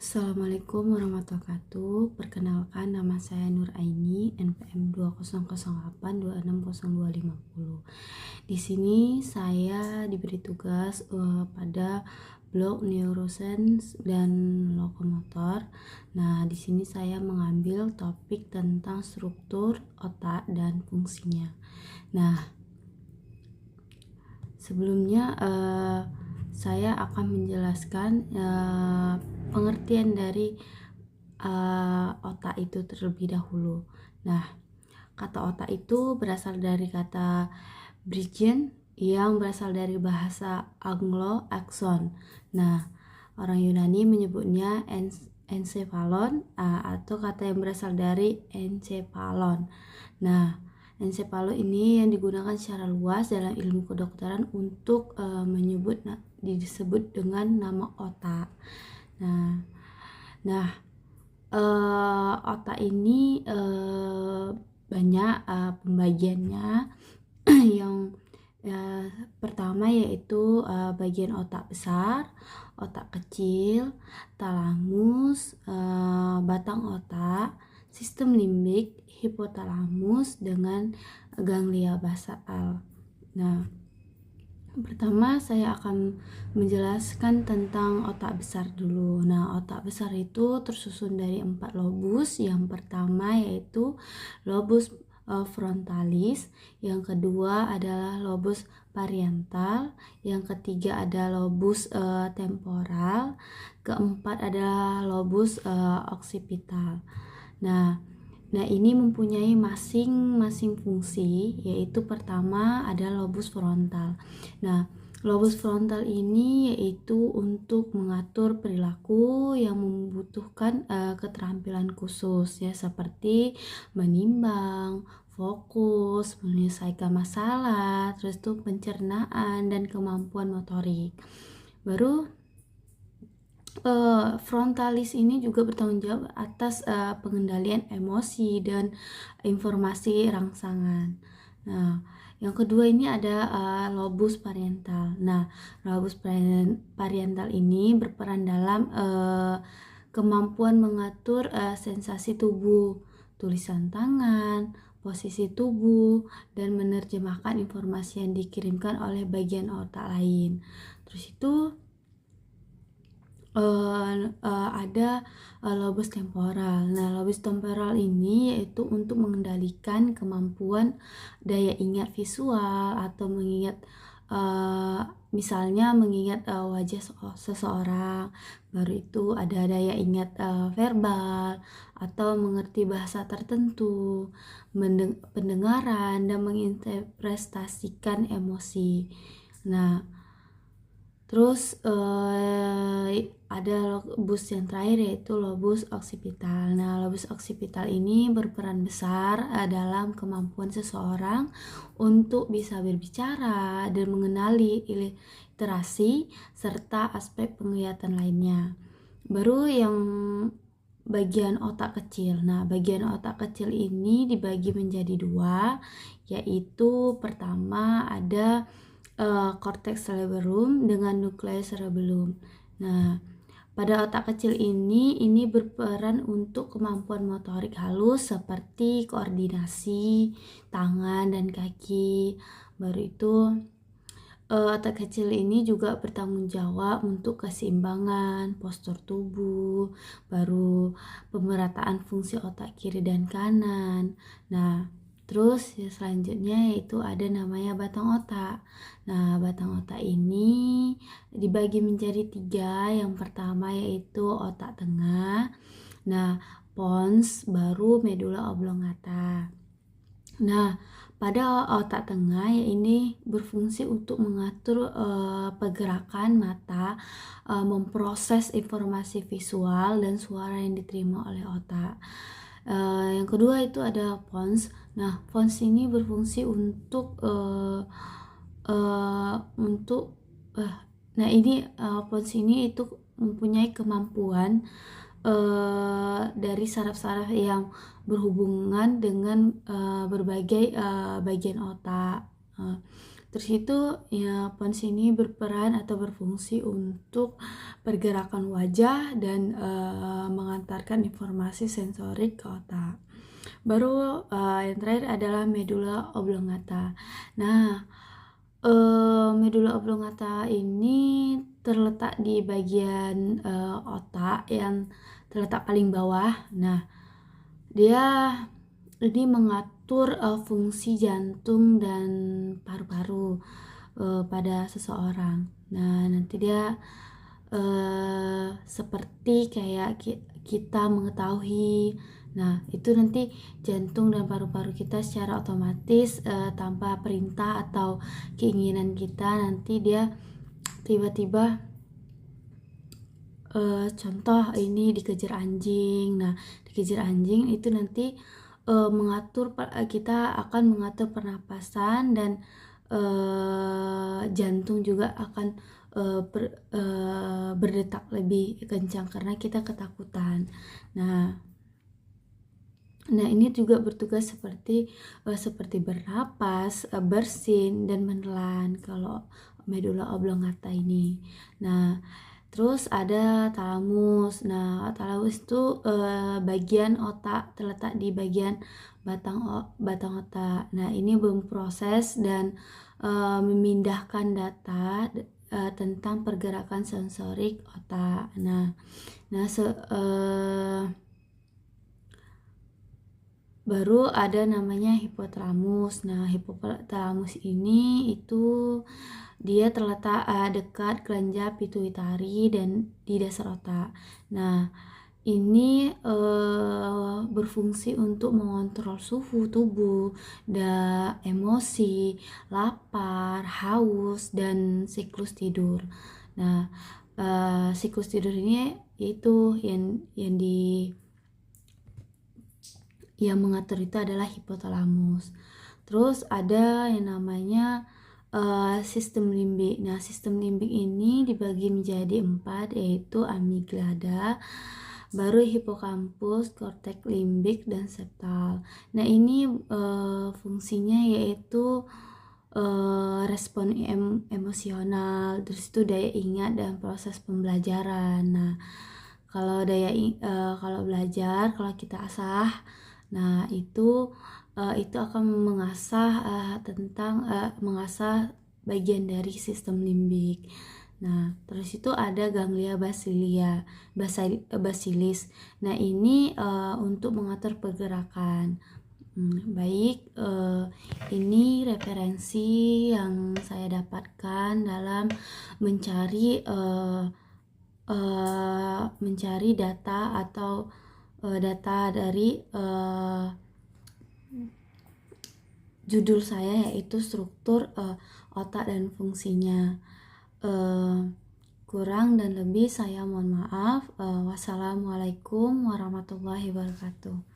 Assalamualaikum warahmatullahi wabarakatuh. Perkenalkan, nama saya Nur Aini, NPM 2008260250. Di sini saya diberi tugas pada blok neuroscience dan lokomotor. Nah, di sini saya mengambil topik tentang struktur otak dan fungsinya. Nah, sebelumnya saya akan menjelaskan pengertian dari otak itu terlebih dahulu. Nah, kata otak itu berasal dari kata brain yang berasal dari bahasa Anglo-Saxon. Nah, orang Yunani menyebutnya encephalon atau kata yang berasal dari encephalon. Nah, encephalon ini yang digunakan secara luas dalam ilmu kedokteran untuk disebut dengan nama otak. Nah, otak ini banyak pembagiannya. Yang pertama yaitu bagian otak besar, otak kecil, talamus, batang otak, sistem limbik, hipotalamus dengan ganglia basal. Nah, pertama saya akan menjelaskan tentang otak besar dulu. Nah, otak besar itu tersusun dari 4 lobus. Yang pertama yaitu lobus frontalis, yang kedua adalah lobus parietal, yang ketiga ada lobus temporal, keempat adalah lobus occipital. Nah, ini mempunyai masing-masing fungsi, yaitu pertama ada lobus frontal. Nah, lobus frontal ini yaitu untuk mengatur perilaku yang membutuhkan keterampilan khusus, ya, seperti menimbang, fokus, menyelesaikan masalah, terus itu pencernaan dan kemampuan motorik. Baru frontalis ini juga bertanggung jawab atas pengendalian emosi dan informasi rangsangan. Nah, yang kedua ini ada lobus parietal. Nah, lobus parietal ini berperan dalam kemampuan mengatur sensasi tubuh, tulisan tangan, posisi tubuh, dan menerjemahkan informasi yang dikirimkan oleh bagian otak lain. Terus itu ada lobus temporal. Nah, lobus temporal ini yaitu untuk mengendalikan kemampuan daya ingat visual atau mengingat misalnya mengingat wajah seseorang. Baru itu ada daya ingat verbal atau mengerti bahasa tertentu, pendengaran, dan menginterpretasikan emosi. Nah, terus ada lobus yang terakhir yaitu lobus occipital. Nah, lobus occipital ini berperan besar dalam kemampuan seseorang untuk bisa berbicara dan mengenali literasi serta aspek penglihatan lainnya. Baru yang bagian otak kecil. Nah, bagian otak kecil ini dibagi menjadi dua, yaitu pertama ada cortex cerebrum dengan nucleus cerebellum. Nah, pada otak kecil ini berperan untuk kemampuan motorik halus seperti koordinasi tangan dan kaki. Baru itu otak kecil ini juga bertanggung jawab untuk keseimbangan postur tubuh, baru pemerataan fungsi otak kiri dan kanan. Nah, terus ya selanjutnya yaitu ada namanya batang otak. Nah, batang otak ini dibagi menjadi 3. Yang pertama yaitu otak tengah, nah, pons, baru medula oblongata. Nah, pada otak tengah ya ini berfungsi untuk mengatur pergerakan mata, memproses informasi visual dan suara yang diterima oleh otak. Yang kedua itu ada pons. Nah, pons ini berfungsi untuk pons ini itu mempunyai kemampuan dari saraf-saraf yang berhubungan dengan berbagai bagian otak. Terus itu ya pons ini berperan atau berfungsi untuk pergerakan wajah dan mengantarkan informasi sensorik ke otak. Baru yang terakhir adalah medula oblongata. Nah, medula oblongata ini terletak di bagian otak yang terletak paling bawah. Nah, dia ini mengatur fungsi jantung dan paru-paru pada seseorang. Nah, nanti dia seperti kayak kita mengetahui. Nah, itu nanti jantung dan paru-paru kita secara otomatis tanpa perintah atau keinginan kita, nanti dia tiba-tiba contoh ini dikejar anjing. Nah, dikejar anjing itu nanti kita akan mengatur pernapasan dan jantung juga akan berdetak lebih kencang karena kita ketakutan. Nah, ini juga bertugas seperti bernapas, bersin dan menelan kalau medula oblongata ini. Nah, terus ada talamus. Nah, talamus itu bagian otak terletak di bagian batang otak. Nah, ini memproses dan memindahkan data tentang pergerakan sensorik otak. Baru ada namanya hipotalamus. Nah, hipotalamus ini itu dia terletak dekat kelenjar pituitari dan di dasar otak. Nah, ini berfungsi untuk mengontrol suhu tubuh, emosi, lapar, haus, dan siklus tidur. Nah, siklus tidur ini itu yang mengatur itu adalah hipotalamus. Terus ada yang namanya sistem limbik. Nah, sistem limbik ini dibagi menjadi 4, yaitu amigdala, baru hipokampus, korteks limbik, dan septal. Nah, ini fungsinya yaitu respon emosional, terus itu daya ingat dan proses pembelajaran. Nah, kalau kalau belajar, kalau kita asah, nah itu akan mengasah bagian dari sistem limbik. Nah, terus itu ada ganglia basilis. Nah, ini untuk mengatur pergerakan. Baik, ini referensi yang saya dapatkan dalam mencari data atau data dari judul saya, yaitu struktur otak dan fungsinya. Kurang dan lebih saya mohon maaf. Wassalamualaikum warahmatullahi wabarakatuh.